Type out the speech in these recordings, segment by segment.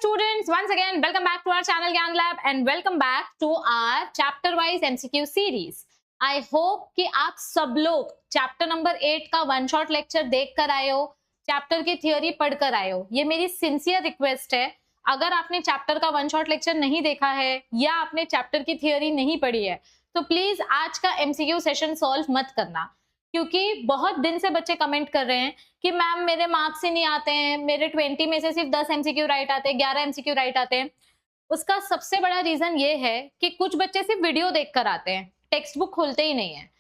students, once again welcome back to our channel Gyan Lab and welcome back to our chapter wise MCQ series. I hope कि आप सब लोग chapter number 8 का one shot lecture देख कर आए हो, चैप्टर की थियोरी पढ़ कर आए हो। ये मेरी सिंसियर रिक्वेस्ट है, अगर आपने चैप्टर का वन शॉट लेक्चर नहीं देखा है या आपने चैप्टर की थियोरी नहीं पढ़ी है तो प्लीज आज का MCQ सेशन सॉल्व मत करना, क्योंकि बहुत दिन से बच्चे कमेंट कर रहे हैं कि मैम मेरे मार्क्स ही नहीं आते हैं, मेरे 20 में से सिर्फ 10 MCQ राइट आते हैं, 11 MCQ राइट आते हैं। उसका सबसे बड़ा रीजन ये है कि कुछ बच्चे सिर्फ वीडियो देखकर आते हैं, टेक्स्ट बुक खोलते ही नहीं है।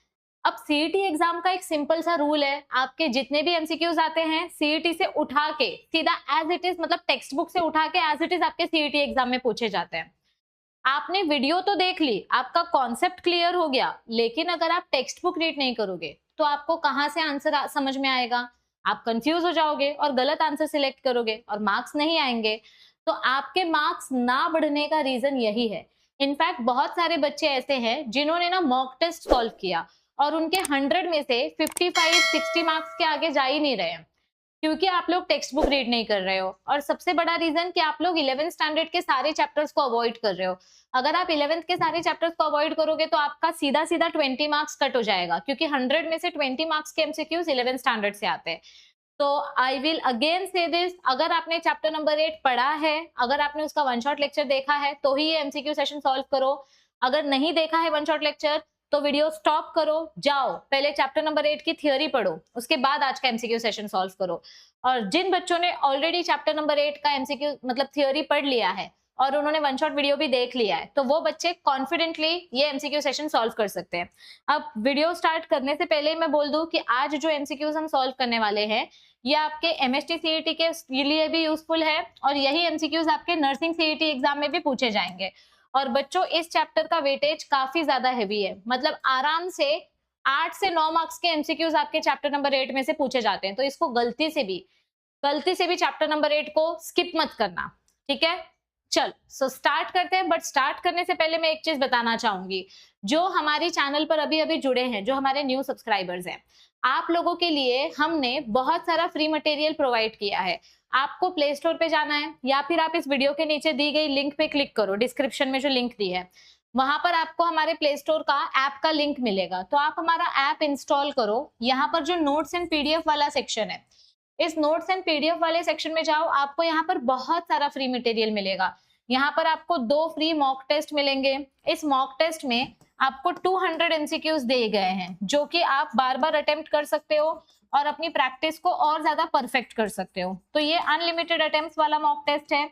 अब CET एग्जाम का एक सिंपल सा रूल है, आपके जितने भी MCQs आते हैं CET से उठा के सीधा एज इट इज, मतलब टेक्स्ट बुक से उठा के एज इट इज आपके CET एग्जाम में पूछे जाते हैं। आपने वीडियो तो देख ली, आपका कॉन्सेप्ट क्लियर हो गया, लेकिन अगर आप टेक्स्ट बुक रीड नहीं करोगे तो आपको कहां से आंसर समझ में आएगा? आप कंफ्यूज हो जाओगे और गलत आंसर सिलेक्ट करोगे और मार्क्स नहीं आएंगे। तो आपके मार्क्स ना बढ़ने का रीजन यही है। इनफैक्ट बहुत सारे बच्चे ऐसे हैं जिन्होंने ना मॉक टेस्ट सॉल्व किया और उनके 100 में से 55-60 मार्क्स के आगे जा ही नहीं रहे हैं, क्योंकि आप लोग टेक्स्ट बुक रीड नहीं कर रहे हो। और सबसे बड़ा रीजन कि आप लोग 11th स्टैंडर्ड के सारे चैप्टर्स को अवॉइड कर रहे हो। अगर आप 11th के सारे चैप्टर्स को अवॉइड करोगे तो आपका सीधा सीधा 20 मार्क्स कट हो जाएगा, क्योंकि 100 में से 20 मार्क्स के MCQs 11th स्टैंडर्ड से आते हैं। तो आई विल अगेन से दिस, अगर आपने चैप्टर नंबर 8 पढ़ा है, अगर आपने उसका वन शॉट लेक्चर देखा है तो ही ये MCQ सेशन सॉल्व करो। अगर नहीं देखा है वन शॉट लेक्चर तो वीडियो स्टॉप करो, जाओ पहले चैप्टर नंबर 8 की थियोरी पढ़ो, उसके बाद आज का MCQ सेशन सॉल्व करो। और जिन बच्चों ने ऑलरेडी चैप्टर नंबर 8 का MCQ मतलब थियोरी पढ़ लिया है और उन्होंने वन शॉट वीडियो भी देख लिया है, तो वो बच्चे कॉन्फिडेंटली ये MCQ सेशन सॉल्व कर सकते हैं। अब वीडियो स्टार्ट करने से पहले मैं बोल दूं कि आज जो MCQs हम सॉल्व करने वाले हैं ये आपके MST CET के लिए भी यूजफुल है और यही MCQs आपके नर्सिंग CET एग्जाम में भी पूछे जाएंगे। और बच्चों इस चैप्टर का वेटेज काफी ज्यादा हैवी है, मतलब आराम से 8 से 9 मार्क्स के MCQs आपके चैप्टर नंबर 8 में से पूछे जाते हैं। तो इसको गलती से भी चैप्टर नंबर 8 को स्किप मत करना, ठीक है? चल सो स्टार्ट करते हैं। बट स्टार्ट करने से पहले मैं एक चीज बताना चाहूंगी, जो हमारी चैनल पर अभी अभी जुड़े हैं, जो हमारे न्यू सब्सक्राइबर्स हैं, आप लोगों के लिए हमने बहुत सारा फ्री मटेरियल प्रोवाइड किया है। आपको प्ले स्टोर पे जाना है या फिर आप इस वीडियो के नीचे दी गई लिंक पे क्लिक करो, डिस्क्रिप्शन में जो लिंक दी है वहां पर आपको हमारे प्ले स्टोर का ऐप का लिंक मिलेगा। तो आप हमारा ऐप इंस्टॉल करो। यहाँ पर जो नोट्स एंड PDF वाला सेक्शन है, इस नोट्स एंड PDF वाले सेक्शन में जाओ, आपको यहाँ पर बहुत सारा फ्री मटेरियल मिलेगा। यहाँ पर आपको 2 फ्री मॉक टेस्ट मिलेंगे। इस मॉक टेस्ट में आपको 200 MCQs दिए गए हैं, जो कि आप बार बार अटेम्प्ट कर सकते हो और अपनी प्रैक्टिस को और ज्यादा परफेक्ट कर सकते हो। तो ये अनलिमिटेड अटेम्प्ट्स वाला मॉक टेस्ट है।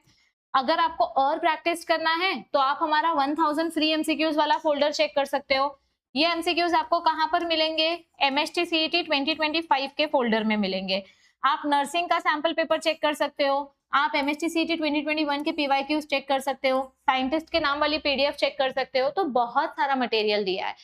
अगर आपको और प्रैक्टिस करना है तो आप हमारा 1000 फ्री MCQs वाला फोल्डर चेक कर सकते हो। ये MCQs आपको कहाँ पर मिलेंगे? MST CET 2025 के फोल्डर में मिलेंगे। आप नर्सिंग का सैंपल पेपर चेक कर सकते हो, आप MST CET 2021 के PYQs चेक कर सकते हो, साइंटिस्ट के नाम वाली PDF चेक कर सकते हो। तो बहुत सारा मटेरियल दिया है।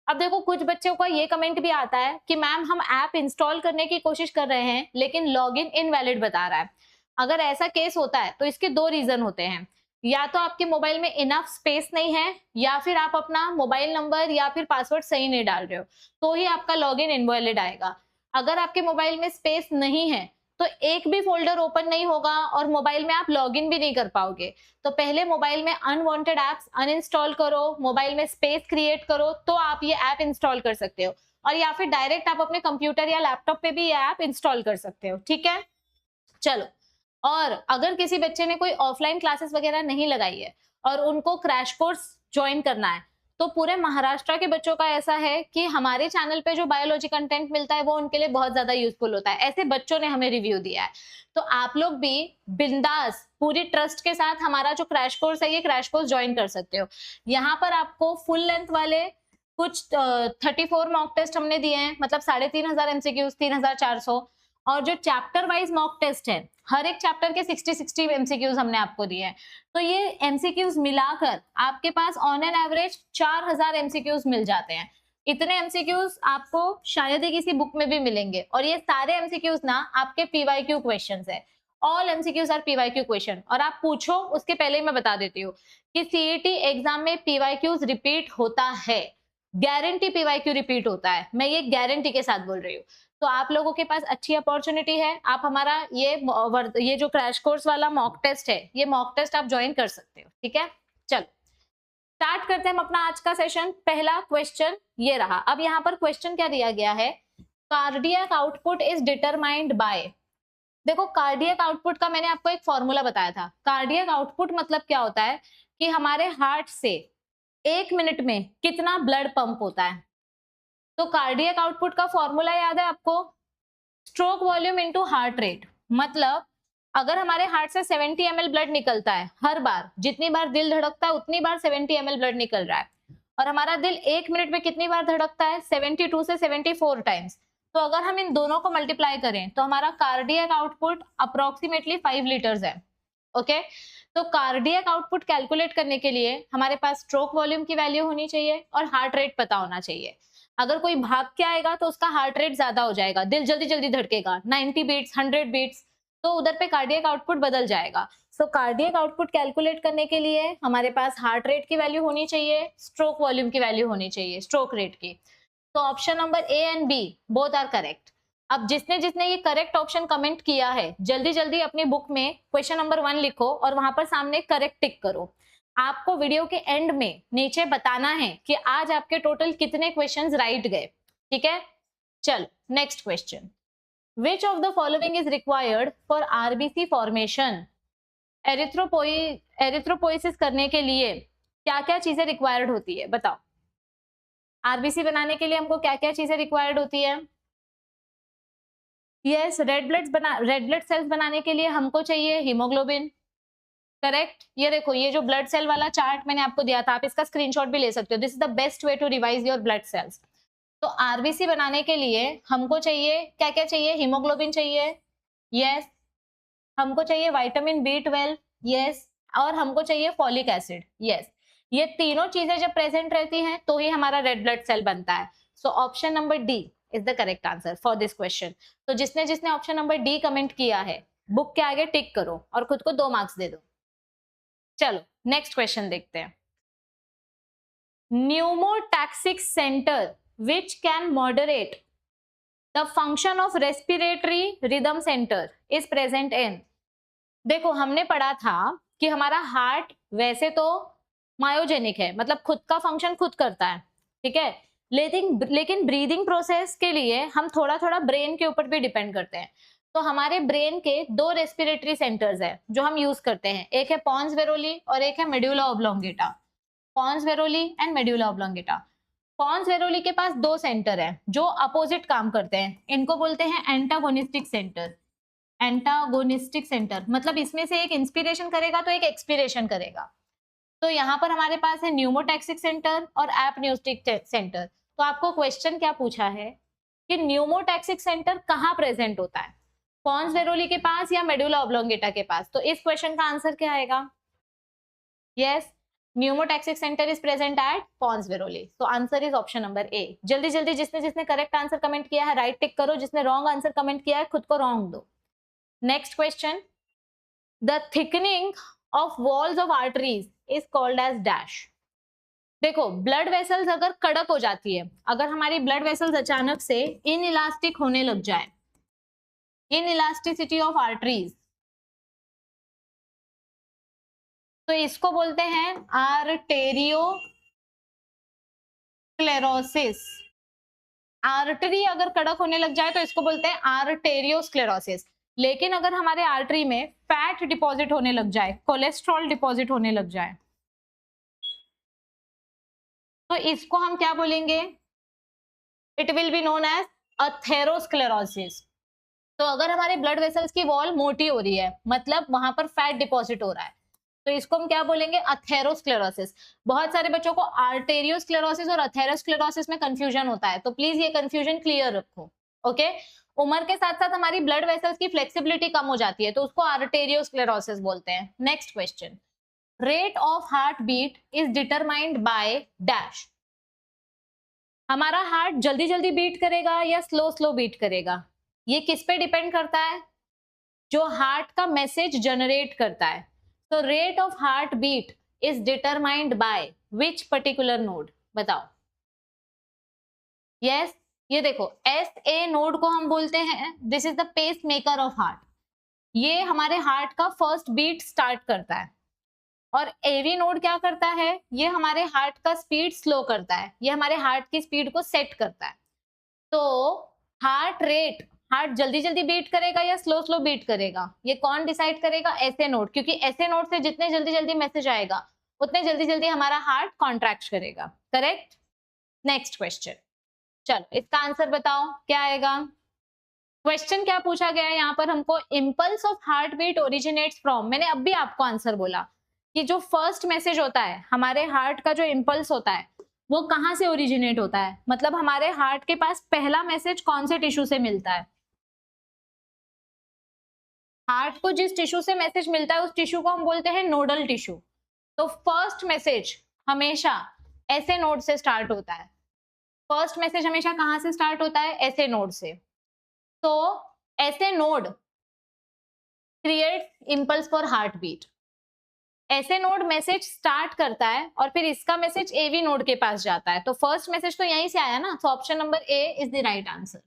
अब देखो कुछ बच्चों का ये कमेंट भी आता है कि मैम हम ऐप इंस्टॉल करने की कोशिश कर रहे हैं लेकिन लॉगिन इनवैलिड बता रहा है। अगर ऐसा केस होता है तो इसके 2 रीजन होते हैं, या तो आपके मोबाइल में इनफ स्पेस नहीं है या फिर आप अपना मोबाइल नंबर या फिर पासवर्ड सही नहीं डाल रहे हो, तो ही आपका लॉगिन इनवैलिड आएगा। अगर आपके मोबाइल में स्पेस नहीं है तो एक भी फोल्डर ओपन नहीं होगा और मोबाइल में आप लॉगिन भी नहीं कर पाओगे। तो पहले मोबाइल में अनवांटेड एप्स अनइंस्टॉल करो, मोबाइल में स्पेस क्रिएट करो, तो आप ये ऐप इंस्टॉल कर सकते हो। और या फिर डायरेक्ट आप अपने कंप्यूटर या लैपटॉप पे भी ये ऐप इंस्टॉल कर सकते हो, ठीक है? चलो, और अगर किसी बच्चे ने कोई ऑफलाइन क्लासेस वगैरह नहीं लगाई है और उनको क्रैश कोर्स ज्वाइन करना है, तो पूरे महाराष्ट्र के बच्चों का ऐसा है कि हमारे चैनल पे जो बायोलॉजी कंटेंट मिलता है वो उनके लिए बहुत ज्यादा यूजफुल होता है। ऐसे बच्चों ने हमें रिव्यू दिया है। तो आप लोग भी बिंदास पूरी ट्रस्ट के साथ हमारा जो क्रैश कोर्स है, ये क्रैश कोर्स ज्वाइन कर सकते हो। यहाँ पर आपको फुल लेंथ वाले कुछ 34 मॉक टेस्ट हमने दिए हैं, मतलब 3500 MCQs, 3400। और जो चैप्टर वाइज मॉक टेस्ट है, हर एक चैप्टर के 60 MCQs हमने आपको दिए हैं। तो ये MCQs मिलाकर आपके pass on an average 4000 MCQs मिल जाते हैं। इतने MCQs आपको शायद ही किसी बुक में भी मिलेंगे। और ये सारे MCQs ना आपके PYQ क्वेश्चंस है। All MCQs are PYQ question. और आप पूछो उसके पहले ही मैं बता देती हूँ कि CET एग्जाम में PYQs रिपीट होता है, गारंटी PYQ रिपीट होता है, मैं ये गारंटी के साथ बोल रही हूँ। तो आप लोगों के पास अच्छी अपॉर्चुनिटी है, आप हमारा ये जो क्रैश कोर्स वाला मॉक टेस्ट है, ये मॉक टेस्ट आप ज्वाइन कर सकते हो, ठीक है। चलो स्टार्ट करते हैं हम अपना आज का सेशन। पहला क्वेश्चन ये रहा। अब यहाँ पर क्वेश्चन क्या दिया गया है, cardiac output is determined bye. देखो कार्डियक आउटपुट का मैंने आपको एक फॉर्मूला बताया था। कार्डियक आउटपुट मतलब क्या होता है कि हमारे हार्ट से 1 मिनट में कितना ब्लड पंप होता है। तो कार्डियक आउटपुट का फॉर्मूला याद है आपको, stroke volume into heart rate. मतलब अगर हमारे हार्ट से 70 ml ब्लड निकलता है, हर बार जितनी बार दिल धड़कता है उतनी बार 70 ml ब्लड निकल रहा है, और हमारा दिल 1 मिनट में कितनी बार धड़कता है, 72 से 74 टाइम्स। तो अगर हम इन दोनों को मल्टीप्लाई करें तो हमारा कार्डियक आउटपुट अप्रोक्सीमेटली 5 लीटर्स है। ओके, तो कार्डियक आउटपुट कैलकुलेट करने के लिए हमारे पास स्ट्रोक वॉल्यूम की वैल्यू होनी चाहिए और हार्ट रेट पता होना चाहिए। अगर कोई भाग के आएगा तो उसका हार्ट रेट ज्यादा हो जाएगा, दिल जल्दी जल्दी धड़केगा, 90 बीट्स 100 बीट्स, तो उधर पे कार्डियक आउटपुट बदल जाएगा। सो कार्डियक आउटपुट कैलकुलेट करने के लिए हमारे पास हार्ट रेट की वैल्यू होनी चाहिए, स्ट्रोक वॉल्यूम की वैल्यू होनी चाहिए, स्ट्रोक रेट की। तो option number a and b both are correct. अब जिसने जिसने ये करेक्ट ऑप्शन कमेंट किया है, जल्दी जल्दी अपनी बुक में क्वेश्चन नंबर 1 लिखो और वहां पर सामने करेक्ट टिक करो। आपको वीडियो के एंड में नीचे बताना है कि आज आपके टोटल कितने क्वेश्चंस राइट गए, ठीक है। चल next question, which of the following is required for RBC formation. Erythropoiesis करने के लिए क्या क्या चीजें रिक्वायर्ड होती है, बताओ। आरबीसी बनाने के लिए हमको क्या क्या चीजें रिक्वायर्ड होती है। यस, रेड ब्लड सेल्स बनाने के लिए हमको चाहिए हीमोग्लोबिन, करेक्ट। ये देखो, ये जो ब्लड सेल वाला चार्ट मैंने आपको दिया था, आप इसका स्क्रीनशॉट भी ले सकते हो। This is the best way to revise your blood cells. तो आरबीसी बनाने के लिए हमको चाहिए क्या क्या चाहिए, हीमोग्लोबिन चाहिए, यस, हमको चाहिए विटामिन B12, यस, और हमको चाहिए फॉलिक एसिड, यस। ये तीनों चीजें जब प्रेजेंट रहती हैं तो ही हमारा रेड ब्लड सेल बनता है। So option number D is the correct answer for this question. तो जिसने जिसने ऑप्शन नंबर डी कमेंट किया है, बुक के आगे टिक करो और खुद को 2 मार्क्स दे दो। चलो नेक्स्ट क्वेश्चन देखते हैं। Pneumotaxic centre which can moderate the function of respiratory rhythm centre is present in. देखो हमने पढ़ा था कि हमारा हार्ट वैसे तो मायोजेनिक है, मतलब खुद का फंक्शन खुद करता है, ठीक है, लेकिन ब्रीदिंग प्रोसेस के लिए हम थोड़ा थोड़ा ब्रेन के ऊपर भी डिपेंड करते हैं। तो हमारे ब्रेन के 2 रेस्पिरेटरी सेंटर्स है जो हम यूज करते हैं, एक है पॉन्स वेरोली और एक है medulla oblongata. Pons varolii and medulla oblongata. Pons varolii के पास 2 सेंटर है जो अपोजिट काम करते हैं, इनको बोलते हैं एंटागोनिस्टिक सेंटर। एंटागोनिस्टिक सेंटर मतलब इसमें से एक इंस्पिरेशन करेगा तो एक एक्सपिरेशन करेगा। तो यहाँ पर हमारे पास है न्यूमोटैक्सिक सेंटर और एपन्यूस्टिक सेंटर। तो आपको क्वेश्चन क्या पूछा है कि न्यूमोटैक्सिक सेंटर कहाँ प्रेजेंट होता है, पॉन्स वेरोली के पास या मेडुला ऑब्लोंगेटा के पास। तो इस क्वेश्चन का आंसर क्या आएगा, yes, pneumotaxic centre is present at pons varolii. So answer is option number A. जल्दी जल्दी जिसने जिसने करेक्ट आंसर कमेंट किया है राइट टिक करो, जिसने रॉन्ग आंसर कमेंट किया है खुद को रॉन्ग दो। Next question, the thickening of walls of arteries is called as dash. देखो ब्लड वेसल्स अगर कड़क हो जाती है, अगर हमारी ब्लड वेसल्स अचानक से इनइलास्टिक होने लग जाए, इनइलास्टिसिटी ऑफ आर्टरीज, तो इसको बोलते हैं आर्टेरियोस्क्लेरोसिस। आर्टरी अगर कड़क होने लग जाए तो इसको बोलते हैं आर्टेरियोस्क्लेरोसिस। लेकिन अगर हमारे आर्टरी में फैट डिपॉजिट होने लग जाए, कोलेस्ट्रॉल डिपॉजिट होने लग जाए, तो इसको हम क्या बोलेंगे, it will be known as atherosclerosis. तो अगर हमारे ब्लड वेसल्स की वॉल मोटी हो रही है, मतलब वहां पर फैट डिपॉजिट हो रहा है, तो इसको हम क्या बोलेंगे, अथेरोस्क्लेरोसिस। बहुत सारे बच्चों को आर्टेरियोस्क्लेरोसिस और अथेरोस्क्लेरोसिस में कंफ्यूजन होता है, तो प्लीज ये कंफ्यूजन क्लियर रखो, ओके। उम्र के साथ साथ हमारी ब्लड वेसल्स की फ्लेक्सिबिलिटी कम हो जाती है, तो उसको आर्टेरियोस्क्लेरोसिस बोलते हैं। Next question, rate of heart beat is determined by dash. हमारा हार्ट जल्दी जल्दी बीट करेगा या स्लो स्लो बीट करेगा, ये किस पे डिपेंड करता है, जो हार्ट का मैसेज जनरेट करता है। तो rate of heart beat is determined by which particular node, बताओ। यस, ये देखो एस ए नोड को हम बोलते हैं this is the pace maker of heart. ये हमारे हार्ट का फर्स्ट बीट स्टार्ट करता है। और एवी नोड क्या करता है, ये हमारे हार्ट का स्पीड स्लो करता है, ये हमारे हार्ट की स्पीड को सेट करता है। तो हार्ट रेट, हार्ट जल्दी जल्दी बीट करेगा या स्लो स्लो बीट करेगा, ये कौन डिसाइड करेगा, एसए नोड, क्योंकि एसए नोड से जितने जल्दी जल्दी मैसेज आएगा उतने जल्दी जल्दी हमारा हार्ट कॉन्ट्रैक्ट करेगा। करेक्ट। नेक्स्ट क्वेश्चन, चलो इसका आंसर बताओ क्या आएगा। क्वेश्चन क्या पूछा गया है यहाँ पर हमको, impulse of heart beat originates from, मैंने अब भी आपको आंसर बोला कि जो फर्स्ट मैसेज होता है हमारे हार्ट का, जो इम्पल्स होता है वो कहां से ओरिजिनेट होता है, मतलब हमारे हार्ट के पास पहला मैसेज कौन से टिश्यू से मिलता है। हार्ट को जिस टिश्यू से मैसेज मिलता है उस टिश्यू को हम बोलते हैं नोडल टिश्यू। तो फर्स्ट मैसेज हमेशा ऐसे नोड से स्टार्ट होता है। फर्स्ट मैसेज हमेशा कहां से स्टार्ट होता है, ऐसे नोड से। तो ऐसे node creates impulse for heart beat. ऐसे नोड मैसेज स्टार्ट करता है और फिर इसका मैसेज एवी नोड के पास जाता है। तो फर्स्ट मैसेज तो यहीं से आया ना, तो option number A is the right answer.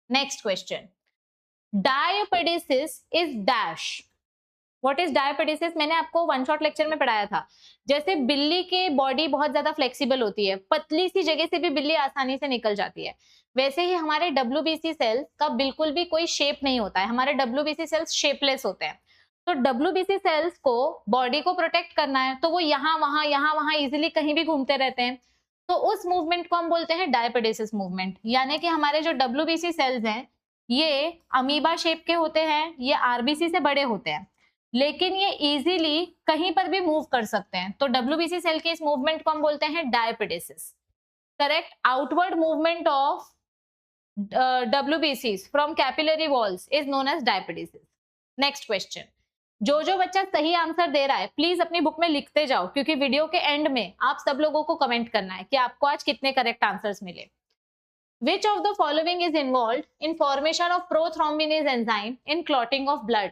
Next question, diapedesis is dash. What is diapedesis, मैंने आपको वन शॉट लेक्चर में पढ़ाया था। जैसे बिल्ली की बॉडी बहुत ज्यादा फ्लेक्सिबल होती है, पतली सी जगह से भी बिल्ली आसानी से निकल जाती है, वैसे ही हमारे डब्ल्यूबीसी सेल्स का बिल्कुल भी कोई शेप नहीं होता है। हमारे डब्ल्यूबीसी सेल्स शेपलेस होते हैं। तो डब्ल्यूबीसी सेल्स को बॉडी को प्रोटेक्ट करना है तो वो यहाँ वहां इजिली कहीं भी घूमते रहते हैं। तो उस मूवमेंट को हम बोलते हैं डायपेडिसिस मूवमेंट। यानी कि हमारे जो डब्ल्यूबीसी सेल्स हैं ये अमीबा शेप के होते हैं, ये आरबीसी से बड़े होते हैं, लेकिन ये इजीली कहीं पर भी मूव कर सकते हैं। तो डब्ल्यूबीसी सेल के इस मूवमेंट को हम बोलते हैं diapedesis. Correct. Outward movement of WBCs from capillary walls is known as diapedesis. Next question, जो बच्चा सही आंसर दे रहा है प्लीज अपनी बुक में लिखते जाओ, क्योंकि वीडियो के एंड में आप सब लोगों को कमेंट करना है कि आपको आज कितने करेक्ट आंसर्स मिले। Which of the following is involved in formation of prothrombinase enzyme in clotting of blood?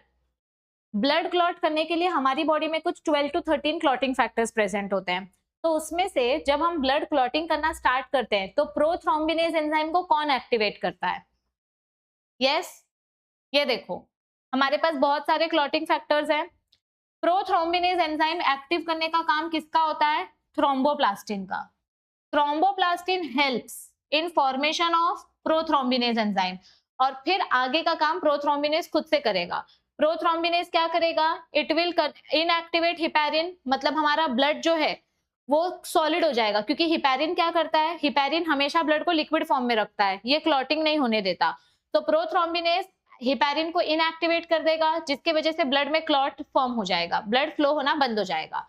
Blood clot करने के लिए हमारी बॉडी में कुछ 12 to 13 क्लॉटिंग फैक्टर्स प्रेजेंट होते हैं। तो उसमें से जब हम ब्लड क्लॉटिंग करना स्टार्ट करते हैं तो प्रोथ्रोम्बिनेज एंजाइम को कौन एक्टिवेट करता है। यस, ये देखो हमारे पास बहुत सारे क्लॉटिंग फैक्टर्स हैं। प्रोथ्रोम्बिनेज एंजाइम एक्टिव करने का काम किसका होता है, थ्रोम्बोप्लास्टिन का। Thromboplastin helps in formation of prothrombinase enzyme, और फिर आगे का काम प्रोथ्रोम्बिनेज खुद से करेगा। प्रोथ्रोम्बिनेज क्या करेगा, इट विल इनएक्टिवेट हिपैरिन, मतलब हमारा ब्लड जो है वो सॉलिड हो जाएगा, क्योंकि हिपैरिन क्या करता है, हिपैरिन हमेशा ब्लड को लिक्विड फॉर्म में रखता है, ये क्लॉटिंग नहीं होने देता। तो प्रोथ्रोम्बिनेज हिपैरिन को इनएक्टिवेट कर देगा, जिसकी वजह से ब्लड में क्लॉट फॉर्म हो जाएगा, ब्लड फ्लो होना बंद हो जाएगा।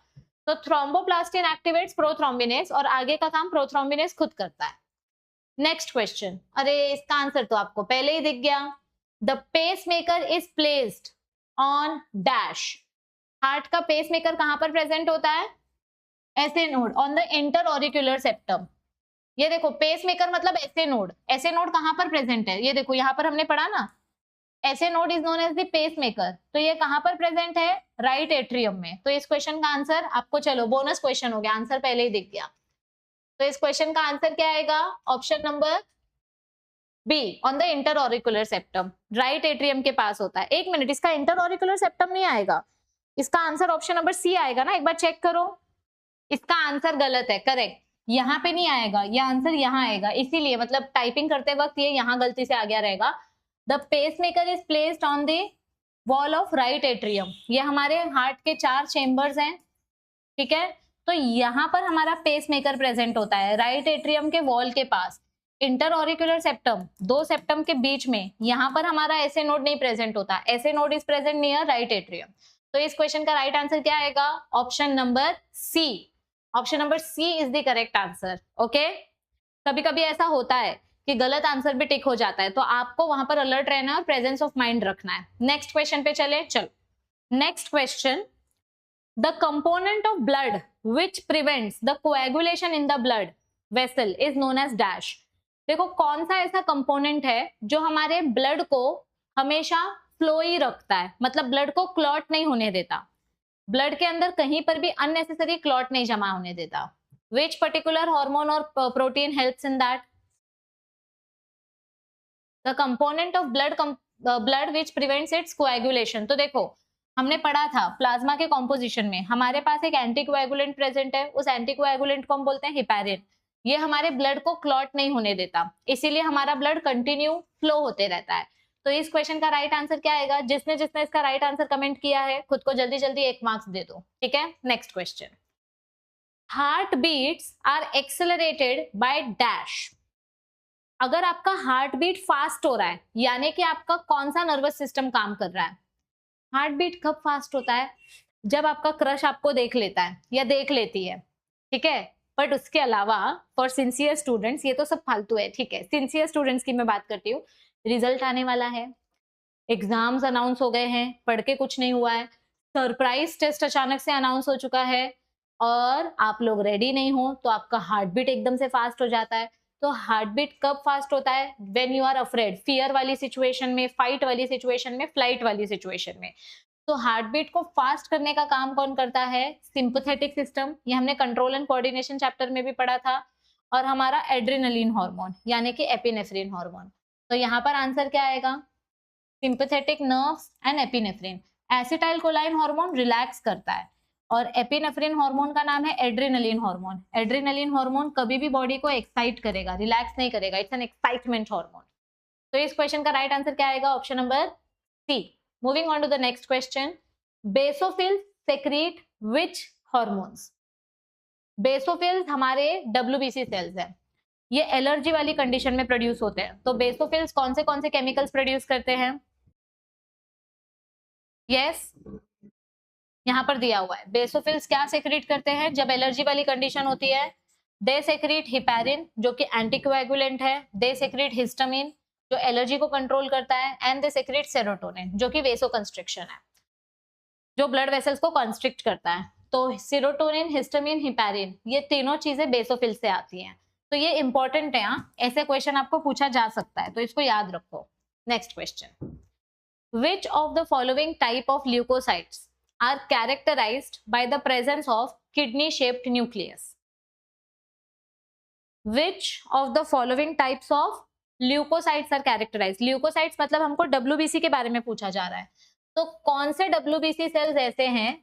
तो थ्रोम्बोप्लास्टिन एक्टिवेट्स प्रोथ्रोम्बिनेज और आगे का काम प्रोथ्रोम्बिनेज खुद करता है। नेक्स्ट क्वेश्चन, अरे इसका आंसर तो आपको पहले ही दिख गया। The pace maker is placed on dash. Heart का पेस मेकर कहां पर प्रेजेंट होता है, SA node on the interauricular septum. ये देखो पेस मेकर मतलब ऐसे नोड, ऐसे नोड कहां पर प्रेजेंट है, ये देखो यहाँ पर हमने पढ़ा ना, SA node is known as the pace maker. तो ये कहां पर प्रेजेंट है, राइट एट्रियम में। तो इस क्वेश्चन का आंसर आपको, चलो बोनस क्वेश्चन हो गया, आंसर पहले ही दिख गया। तो इस क्वेश्चन का आंसर क्या आएगा, option number b, on the inter auricular septum, right atrium के पास होता है। एक मिनट, इसका इंटर ऑरिकुलर सेप्टम नहीं आएगा, इसका आंसर ऑप्शन नंबर सी आएगा ना, एक बार चेक करो। इसका आंसर गलत है, करेक्ट, यहाँ पे नहीं आएगा, ये आंसर यहाँ आएगा, इसीलिए मतलब टाइपिंग करते वक्त ये यहाँ गलती से आ गया रहेगा। The pace maker is placed on the wall of right atrium. ये हमारे हार्ट के 4 चेम्बर्स हैं, ठीक है। तो यहाँ पर हमारा पेस मेकर प्रेजेंट होता है राइट एट्रियम के वॉल के पास। इंटर ऑरिकुलर सेप्टम, 2 सेप्टम के बीच में, यहाँ पर हमारा ऐसे नोड नहीं प्रेजेंट होता, SA node is present near right atrium. तो इस क्वेश्चन का राइट आंसर क्या आएगा, option number c. Option number c is the correct answer. Okay, कभी कभी ऐसा होता है कि गलत आंसर भी टिक हो जाता है, तो आपको वहां पर अलर्ट रहना है और प्रेजेंस ऑफ माइंड रखना है। नेक्स्ट क्वेश्चन पे चले, चलो next question, the component of blood which prevents the coagulation in the blood vessel is known as dash. देखो कौन सा ऐसा कंपोनेंट है जो हमारे ब्लड को हमेशा फ्लो ही रखता है, मतलब ब्लड को क्लॉट नहीं होने देता, ब्लड के अंदर कहीं पर भी अननेसेसरी क्लॉट नहीं जमा होने देता। विच पर्टिकुलर हार्मोन और protein helps in that. The component of blood which prevents it's coagulation. तो देखो हमने पढ़ा था प्लाज्मा के कॉम्पोजिशन में हमारे पास एक एंटीकोएगुलेंट प्रेजेंट है, उस एंटीकोएगुलेंट को हम बोलते हैं हिपैरिन। ये हमारे ब्लड को क्लॉट नहीं होने देता, इसीलिए हमारा ब्लड कंटिन्यू फ्लो होते रहता है। तो इस क्वेश्चन का राइट आंसर क्या आएगा? जिसने जिसने इसका राइट आंसर कमेंट किया है खुद को जल्दी जल्दी 1 मार्क्स दे दो, ठीक है। Next question, heart beats are accelerated by dash. अगर आपका हार्ट बीट फास्ट हो रहा है यानी कि आपका कौन सा नर्वस सिस्टम काम कर रहा है? हार्ट बीट कब फास्ट होता है? जब आपका क्रश आपको देख लेता है या देख लेती है, ठीक है। बट उसके अलावा फॉर सिंसियर स्टूडेंट्स ये तो सब फालतू है, ठीक है। सिंसियर स्टूडेंट्स की मैं बात करती हूँ, रिजल्ट आने वाला है, एग्जाम्स अनाउंस हो गए हैं, पढ़ के कुछ नहीं हुआ है, सरप्राइज टेस्ट अचानक से अनाउंस हो चुका है और आप लोग रेडी नहीं हो तो आपका हार्ट बीट एकदम से फास्ट हो जाता है। तो हार्ट बीट कब फास्ट होता है? When you are afraid, fear वाली सिचुएशन में, फाइट वाली सिचुएशन में, फ्लाइट वाली सिचुएशन में। तो हार्ट बीट को फास्ट करने का काम कौन करता है? सिंपैथेटिक सिस्टम, ये हमने कंट्रोल एंड कोऑर्डिनेशन चैप्टर में भी पढ़ा था, और हमारा एड्रेनलिन हार्मोन यानी कि एपिनेफ्रिन हार्मोन। तो यहाँ पर आंसर क्या आएगा? Sympathetic nerves and epinephrine. Acetyl कोलाइन hormone relax करता है और एपिनेफ्रिन हार्मोन का नाम है एड्रेनलिन हार्मोन। एड्रेनलिन हार्मोन कभी भी बॉडी को एक्साइट करेगा, रिलैक्स नहीं करेगा, इट्स एन एक्साइटमेंट हार्मोन। तो इस क्वेश्चन का राइट आंसर क्या आएगा? Option number c. Moving on to the next question, basophils secrete which hormones? Basophils हमारे WBC सेल्स हैं, ये एलर्जी वाली कंडीशन में प्रोड्यूस होते हैं। तो बेसोफिल्स कौन से केमिकल्स प्रोड्यूस करते हैं? यस, यहाँ पर दिया हुआ है, बेसोफिल्स क्या सेक्रेट करते हैं जब एलर्जी वाली कंडीशन होती है? दे सेक्रेट हिपैरिन जो कि एंटीकोएगुलेंट है, दे सेक्रेट हिस्टामिन जो एलर्जी को कंट्रोल करता है, एंड दे सेक्रेट सेरोटोनिन जो कि वेसोकंस्ट्रिक्शन है, जो ब्लड वेसल्स को कंस्ट्रिक्ट करता है। तो सेरोटोनिन, हिस्टामिन, हिपैरिन ये तीनों चीजें बेसोफिल से आती हैं। तो ये इंपॉर्टेंट है, ऐसे क्वेश्चन आपको पूछा जा सकता है, तो इसको याद रखो। Next question, which of the following type of leukocytes are characterized by the presence of kidney shaped nucleus? Which of the following types of leukocytes are characterized? Leukocytes मतलब हमको WBC के बारे में पूछा जा रहा है, तो कौन से WBC सेल्स ऐसे हैं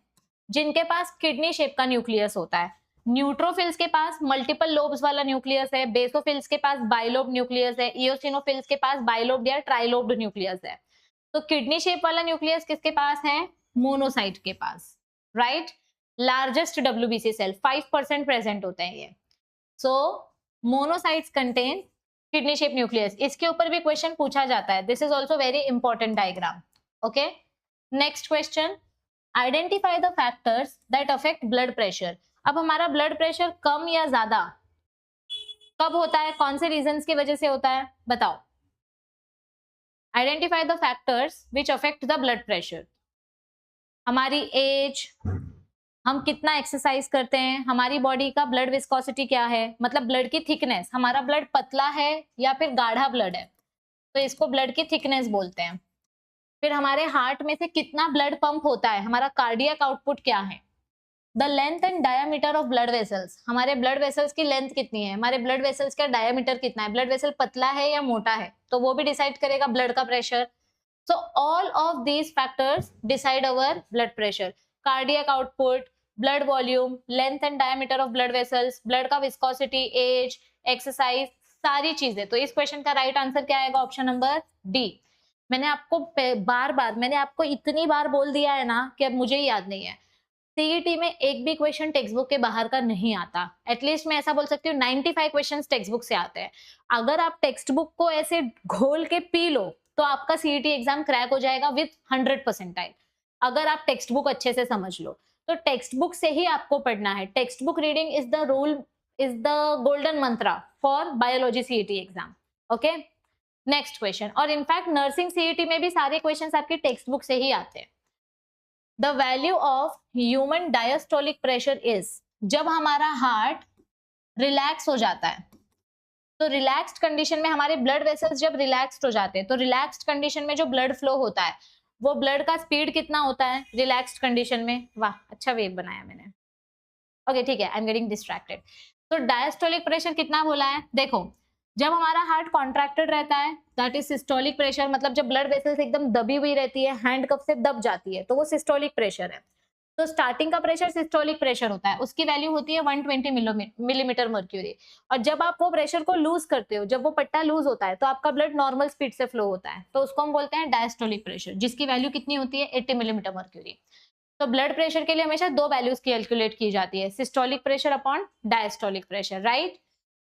जिनके पास किडनी शेप का न्यूक्लियस होता है? न्यूट्रोफिल्स के पास मल्टीपल लोब्स वाला न्यूक्लियस है, बेसोफिल्स के पास बाइलोब न्यूक्लियस है, इओसिनोफिल्स के पास बाइलोब या ट्राइलोब्ड न्यूक्लियस है। तो किडनी शेप वाला न्यूक्लियस किसके पास है? मोनोसाइट के पास, right. Largest WBC cell 5% present होते हैं ये। So monocytes contain kidney shape nucleus. इसके ऊपर भी क्वेश्चन पूछा जाता है, this is also very important diagram. Okay, next question, identify the factors that affect blood pressure. अब हमारा ब्लड प्रेशर कम या ज्यादा कब होता है, कौन से रीजंस की वजह से होता है, बताओ। Identify the factors which affect the blood pressure. हमारी एज, हम कितना एक्सरसाइज करते हैं, हमारी बॉडी का ब्लड विस्कोसिटी क्या है, मतलब ब्लड की थिकनेस, हमारा ब्लड पतला है या फिर गाढ़ा ब्लड है, तो इसको ब्लड की थिकनेस बोलते हैं। फिर हमारे हार्ट में से कितना ब्लड पंप होता है, हमारा कार्डियक आउटपुट क्या है। The length and diameter of blood vessels, हमारे ब्लड वेसल्स की लेंथ कितनी है, हमारे ब्लड वेसल्स का डायमीटर कितना है, ब्लड वेसल पतला है या मोटा है, तो वो भी डिसाइड करेगा ब्लड का pressure. So all of these factors decide our blood pressure. Cardiac output, blood volume, length and diameter of blood vessels, blood का विस्कोसिटी, एज, एक्सरसाइज, सारी चीजें। तो इस क्वेश्चन का राइट आंसर क्या आएगा? Option number D. मैंने आपको इतनी बार बोल दिया है ना कि अब मुझे ही याद नहीं है। सीईटी में एक भी क्वेश्चन टेक्स्ट बुक के बाहर का नहीं आता, एटलीस्ट मैं ऐसा बोल सकती हूँ 95 क्वेश्चंस टेक्स्ट बुक से आते हैं। अगर आप टेक्स्ट बुक को ऐसे घोल के पी लो तो आपका सीईटी एग्जाम क्रैक हो जाएगा विथ 100%। अगर आप टेक्स्ट बुक अच्छे से समझ लो तो टेक्स्ट बुक से ही आपको पढ़ना है। Text book reading is the rule, is the golden Mantra for biology CET exam. Okay, next question, और इनफैक्ट नर्सिंग सीईटी में भी सारे क्वेश्चंस आपके टेक्स्ट बुक से ही आते हैं। The value of human diastolic pressure is, जब हमारा हार्ट रिलैक्स हो जाता है, तो रिलैक्स्ड कंडीशन में हमारे ब्लड वेसल्स जब रिलैक्स्ड हो जाते हैं, तो रिलैक्स्ड कंडीशन में जो ब्लड फ्लो होता है वो ब्लड का स्पीड कितना होता है रिलैक्स्ड कंडीशन में? वाह, अच्छा वेव बनाया मैंने। ओके ठीक है, आई एम गेटिंग डिस्ट्रैक्टेड। तो डायस्टोलिक प्रेशर कितना बोला है? देखो, जब हमारा हार्ट कॉन्ट्रैक्टेड रहता है दैट इज सिस्टोलिक प्रेशर, मतलब जब ब्लड वेसल्स एकदम दबी हुई रहती है, हैंड कप से दब जाती है, तो वो सिस्टोलिक प्रेशर है। तो स्टार्टिंग का प्रेशर सिस्टोलिक प्रेशर होता है, उसकी वैल्यू होती है 120 मिलीमीटर मर्क्यूरी। और जब आप वो प्रेशर को लूज करते हो, जब वो पट्टा लूज होता है, तो आपका ब्लड नॉर्मल स्पीड से फ्लो होता है, तो उसको हम बोलते हैं डायस्टोलिक प्रेशर, जिसकी वैल्यू कितनी होती है 80 मिलीमीटर मर्क्यूरी। तो ब्लड प्रेशर के लिए हमेशा दो वैल्यूज कैलकुलेट की जाती है, systolic pressure upon diastolic pressure, right.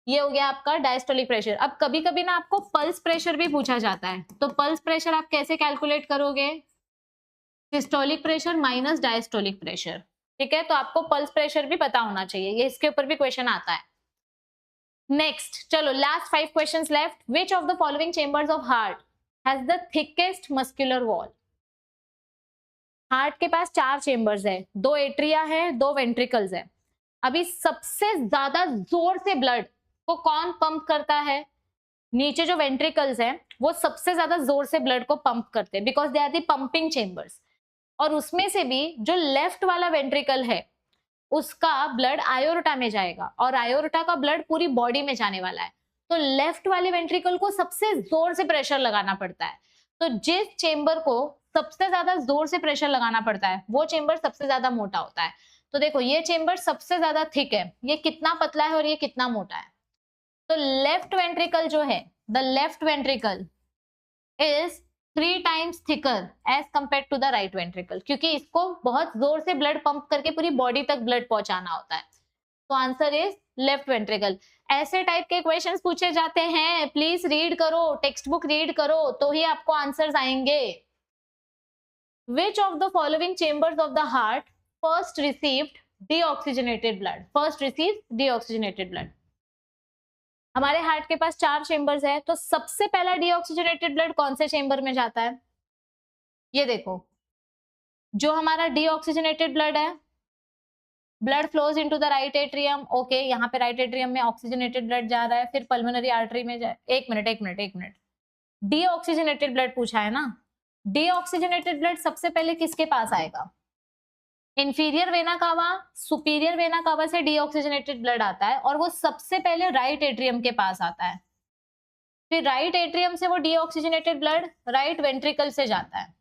ये हो गया आपका डायस्टोलिक प्रेशर। अब कभी कभी ना आपको पल्स प्रेशर भी पूछा जाता है, तो पल्स प्रेशर आप कैसे कैलकुलेट करोगे, systolic pressure minus diastolic pressure, ठीक है। तो आपको पल्स प्रेशर भी पता होना चाहिए, ये इसके ऊपर भी क्वेश्चन आता है। नेक्स्ट, चलो last 5 questions left. Which of the following chambers of heart has the thickest muscular wall. Heart के पास 4 चेंबर्स है, 2 एट्रिया है, 2 वेंट्रिकल्स है। अभी सबसे ज्यादा जोर से ब्लड को कौन पंप करता है, नीचे जो वेंट्रिकल्स हैं वो सबसे ज्यादा जोर से ब्लड को पंप करते हैं, because they are the pumping chambers. और उसमें से भी जो लेफ्ट वाला वेंट्रिकल है उसका ब्लड आयोर्टा में जाएगा, और आयोर्टा का ब्लड पूरी बॉडी में जाने वाला है। तो लेफ्ट वाले वेंट्रिकल को सबसे जोर से प्रेशर लगाना पड़ता है। तो जिस चेंबर को सबसे ज्यादा जोर से प्रेशर लगाना पड़ता है वो चेंबर सबसे ज्यादा मोटा होता है। तो देखो ये चेंबर सबसे ज्यादा थिक है, ये कितना पतला है और ये कितना मोटा है। तो लेफ्ट वेंट्रिकल जो है, the left ventricle is 3 times thicker as compare to the right ventricle, क्योंकि इसको बहुत जोर से ब्लड पंप करके पूरी बॉडी तक ब्लड पहुंचाना होता है। तो आंसर इज लेफ्ट वेंट्रिकल। ऐसे टाइप के क्वेश्चंस पूछे जाते हैं, प्लीज रीड करो, टेक्स्ट बुक रीड करो, तो ही आपको आंसर्स आएंगे। Which of the following chambers of the heart first received deoxygenated blood? First received deoxygenated blood. हमारे हार्ट के पास 4 चेंबर्स है, तो सबसे पहला डीऑक्सीजनेटेड ब्लड कौन से चेंबर में जाता है, ये देखो। जो हमारा डीऑक्सीजनेटेड ब्लड है, blood flows into the right atrium, okay, यहाँ पे राइट एट्रियम में ऑक्सीजनेटेड ब्लड जा रहा है, फिर पल्मोनरी आर्टरी में जाए। एक मिनट, डीऑक्सीजनेटेड ब्लड पूछा है ना, डीऑक्सीजनेटेड ब्लड सबसे पहले किसके पास आएगा, inferior vena cava, superior vena cava से डीऑक्सीजनेटेड ब्लड आता है, और वो सबसे पहले राइट एट्रियम के पास आता है। फिर राइट एट्रियम से वो डीऑक्सीजनेटेड ब्लड राइट वेंट्रिकल से जाता है,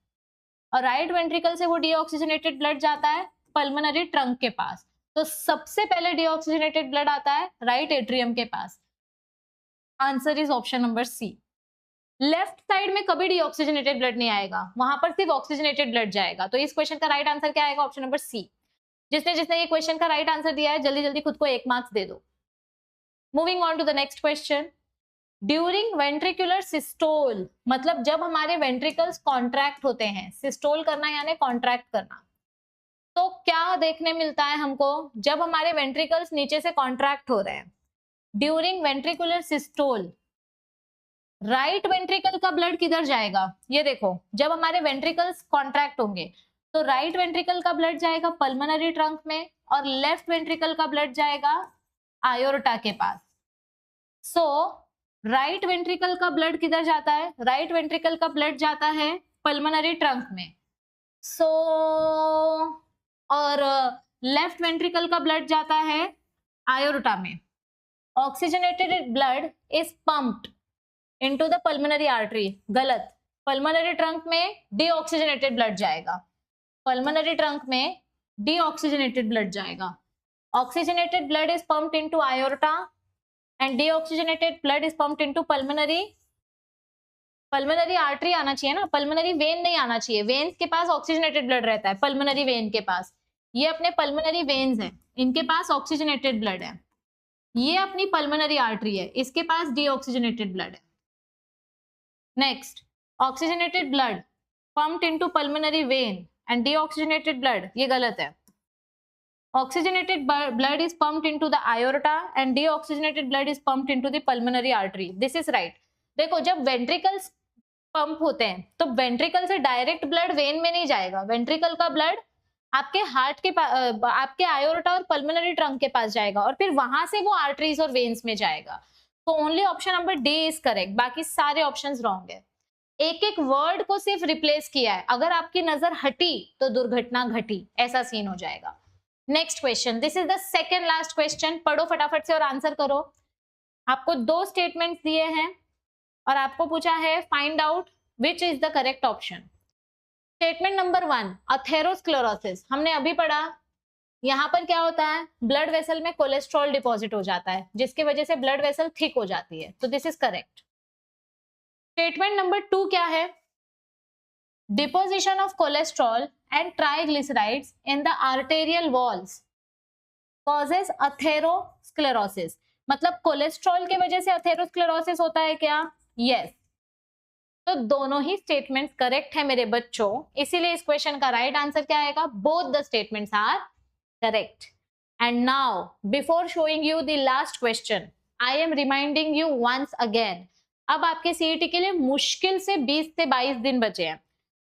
और राइट वेंट्रिकल से वो डीऑक्सीजनेटेड ब्लड जाता है पल्मोनरी ट्रंक के पास। तो सबसे पहले डीऑक्सीजनेटेड ब्लड आता है राइट एट्रियम के पास। Answer is option number C. Left side में कभी डीऑक्सीजनेटेड ब्लड नहीं आएगा, वहां पर सिर्फ ऑक्सीजनेटेड ब्लड जाएगा। तो इस क्वेश्चन का राइट आंसर क्या आएगा, ऑप्शन नंबर सी। जिसने जिसने ये क्वेश्चन का राइट आंसर दिया है जल्दी जल्दी खुद को 1 मार्क्स दे दो। Moving on to the next question. During ventricular systole, मतलब जब हमारे वेंट्रिकल्स कॉन्ट्रैक्ट होते हैं, सिस्टोल करना यानी कॉन्ट्रैक्ट करना, तो क्या देखने मिलता है हमको, जब हमारे वेंट्रिकल्स नीचे से कॉन्ट्रैक्ट हो रहे हैं, during ventricular systole right ventricle का ब्लड किधर जाएगा, ये देखो। जब हमारे वेंट्रिकल्स कॉन्ट्रैक्ट होंगे तो राइट वेंट्रिकल का ब्लड जाएगा पल्मोनरी ट्रंक में, और लेफ्ट वेंट्रिकल का ब्लड जाएगा आयोर्टा के पास। सो राइट वेंट्रिकल का ब्लड किधर जाता है, राइट वेंट्रिकल का ब्लड जाता है पल्मोनरी ट्रंक में। सो और लेफ्ट वेंट्रिकल का ब्लड जाता है आयोर्टा में। Oxygenated blood is pumped into the pulmonary artery, गलत। पल्मोनरी ट्रंक में डीऑक्सीजनेटेड ब्लड जाएगा, पल्मोनरी ट्रंक में डीऑक्सीजनेटेड ब्लड जाएगा। Oxygenated blood is pumped into aorta and deoxygenated blood is pumped into pulmonary artery आना चाहिए ना, pulmonary vein नहीं आना चाहिए। वेन्स के पास ऑक्सीजनेटेड ब्लड रहता है, पल्मोनरी वेन के पास। ये अपने पल्मोनरी वेन्स हैं, इनके पास ऑक्सीजनेटेड ब्लड है। ये अपनी पल्मोनरी आर्टरी है, इसके पास डीऑक्सीजनेटेड ब्लड है। Next, oxygenated blood pumped into pulmonary vein and deoxygenated blood, ये गलत है। Oxygenated blood is pumped into the aorta and deoxygenated blood is pumped into the pulmonary artery. This is right. देखो जब ventricles pump होते हैं तो ventricle से direct blood when में नहीं जाएगा, वेंट्रिकल का ब्लड आपके हार्ट के आपके आयोर्टा और पल्मोनरी ट्रंक के पास जाएगा, और फिर वहां से वो आर्टरीज और वेन्स में जाएगा। तो only option number D is correct, बाकी सारे ऑप्शंस रॉन्ग है। एक एक वर्ड को सिर्फ रिप्लेस किया है, अगर आपकी नजर हटी तो दुर्घटना घटी, ऐसा सीन हो जाएगा। Next question, this is the second last question, पढ़ो फटाफट से और आंसर करो। आपको 2 स्टेटमेंट्स दिए हैं और आपको पूछा है find out which is the correct option. Statement number 1, atherosclerosis हमने अभी पढ़ा। यहाँ पर क्या होता है, ब्लड वेसल में कोलेस्ट्रॉल डिपॉजिट हो जाता है जिसकी वजह से ब्लड वेसल थिक हो जाती है, तो this is correct. Statement number 2 क्या है, deposition of cholesterol and triglycerides in the arterial walls causes atherosclerosis. मतलब कोलेस्ट्रॉल के वजह से अथेरोस्क्लेरोसिस होता है क्या? यस। तो दोनों ही स्टेटमेंट्स करेक्ट है मेरे बच्चों, इसीलिए इस क्वेश्चन का राइट आंसर क्या आएगा? Both the statements are correct. And now before showing you the last question, I am reminding you once again, अब आपके सीईटी के लिए मुश्किल से 20 से 22 दिन बचे हैं।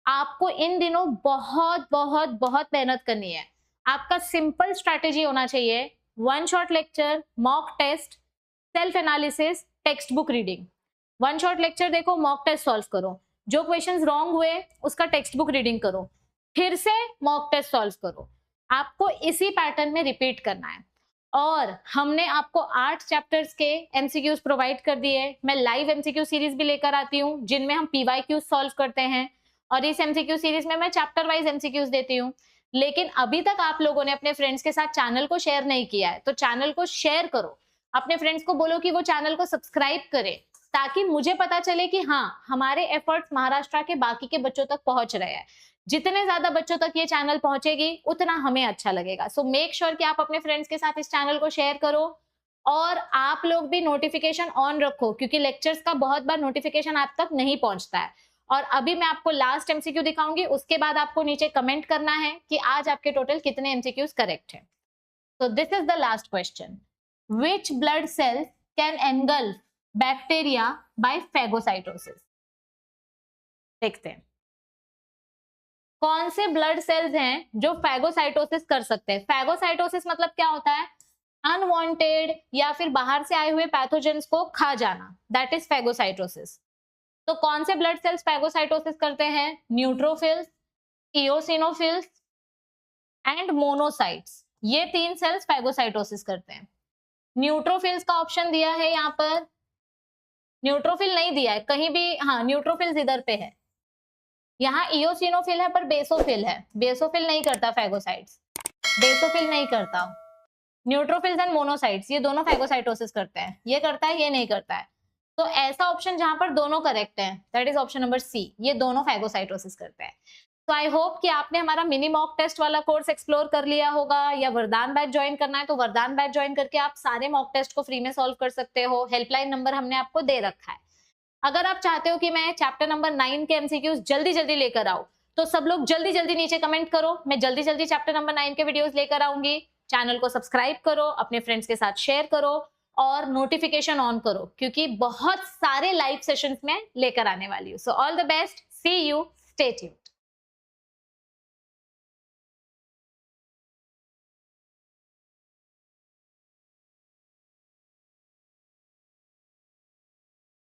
आपको इन दिनों बहुत बहुत बहुत मेहनत करनी है। आपका सिंपल स्ट्रैटेजी होना चाहिए, 1 shot lecture, mock test, self analysis, text book reading. 1 shot lecture देखो, मॉक टेस्ट सॉल्व करो, जो क्वेश्चंस रॉन्ग हुए उसका टेक्स्ट बुक रीडिंग करो, फिर से मॉक टेस्ट सॉल्व करो। आपको इसी पैटर्न में रिपीट करना है। और हमने आपको 8 चैप्टर्स के एमसीक्यूज प्रोवाइड कर दिए। मैं लाइव एमसीक्यू सीरीज भी लेकर आती हूँ जिनमें हम पीवाईक्यूज सॉल्व करते हैं, और इस एमसीक्यू सीरीज में मैं चैप्टर वाइज एमसीक्यूज देती हूँ। लेकिन अभी तक आप लोगों ने अपने फ्रेंड्स के साथ चैनल को शेयर नहीं किया है, तो चैनल को शेयर करो, अपने फ्रेंड्स को बोलो कि वो चैनल को सब्सक्राइब करें, ताकि मुझे पता चले कि हाँ, हमारे एफर्ट्स महाराष्ट्र के बाकी के बच्चों तक पहुंच रहे हैं। जितने ज्यादा बच्चों तक ये चैनल पहुंचेगी उतना हमें अच्छा लगेगा। सो मेक श्योर कि आप अपने फ्रेंड्स के साथ इस चैनल को शेयर करो, और आप लोग भी नोटिफिकेशन ऑन रखो, क्योंकि लेक्चर्स का बहुत बार नोटिफिकेशन आप तक नहीं पहुंचता है। और अभी मैं आपको लास्ट एमसीक्यू दिखाऊंगी, उसके बाद आपको नीचे कमेंट करना है कि आज आपके टोटल कितने एमसीक्यूज करेक्ट है। So this is the last question. Which blood cells can engulf bacteria by phagocytosis? देखते हैं कौन से ब्लड सेल्स हैं जो फैगोसाइटोसिस कर सकते हैं। फैगोसाइटोसिस मतलब क्या होता है? अनवांटेड या फिर बाहर से आए हुए पैथोजेंस को खा जाना, दैट इज फैगोसाइटोसिस। तो कौन से ब्लड सेल्स फैगोसाइटोसिस करते हैं? न्यूट्रोफिल्स, इओसिनोफिल्स एंड मोनोसाइट्स, ये 3 सेल्स फैगोसाइटोसिस करते हैं। न्यूट्रोफिल्स का ऑप्शन दिया है यहाँ पर, न्यूट्रोफिल नहीं दिया है कहीं भी। हाँ, न्यूट्रोफिल्स इधर पे है, यहाँ इओसिनोफिल है पर बेसोफिल है। बेसोफिल नहीं करता फैगोसाइट्स, बेसोफिल नहीं करता। न्यूट्रोफिल्स एंड मोनोसाइट्स ये दोनों फैगोसाइटोसिस करते हैं, ये करता है, ये नहीं करता है। तो ऐसा ऑप्शन जहां पर दोनों करेक्ट है, that is option number c, ये दोनों फैगोसाइटोसिस करते हैं। तो आई होप कि आपने हमारा मिनी मॉक टेस्ट वाला कोर्स एक्सप्लोर कर लिया होगा, या वरदान बैच ज्वाइन करना है तो वरदान बैच ज्वाइन करके आप सारे मॉक टेस्ट को फ्री में सॉल्व कर सकते हो। हेल्पलाइन नंबर हमने आपको दे रखा है। अगर आप चाहते हो कि मैं चैप्टर नंबर 9 के एमसीक्यूज जल्दी जल्दी लेकर आऊं, तो सब लोग जल्दी जल्दी नीचे कमेंट करो, मैं जल्दी जल्दी चैप्टर नंबर 9 के वीडियोस लेकर आऊंगी। चैनल को सब्सक्राइब करो, अपने फ्रेंड्स के साथ शेयर करो और नोटिफिकेशन ऑन करो, क्योंकि बहुत सारे लाइव सेशंस में लेकर आने वाली हूँ। So all the best, see you, stay tuned.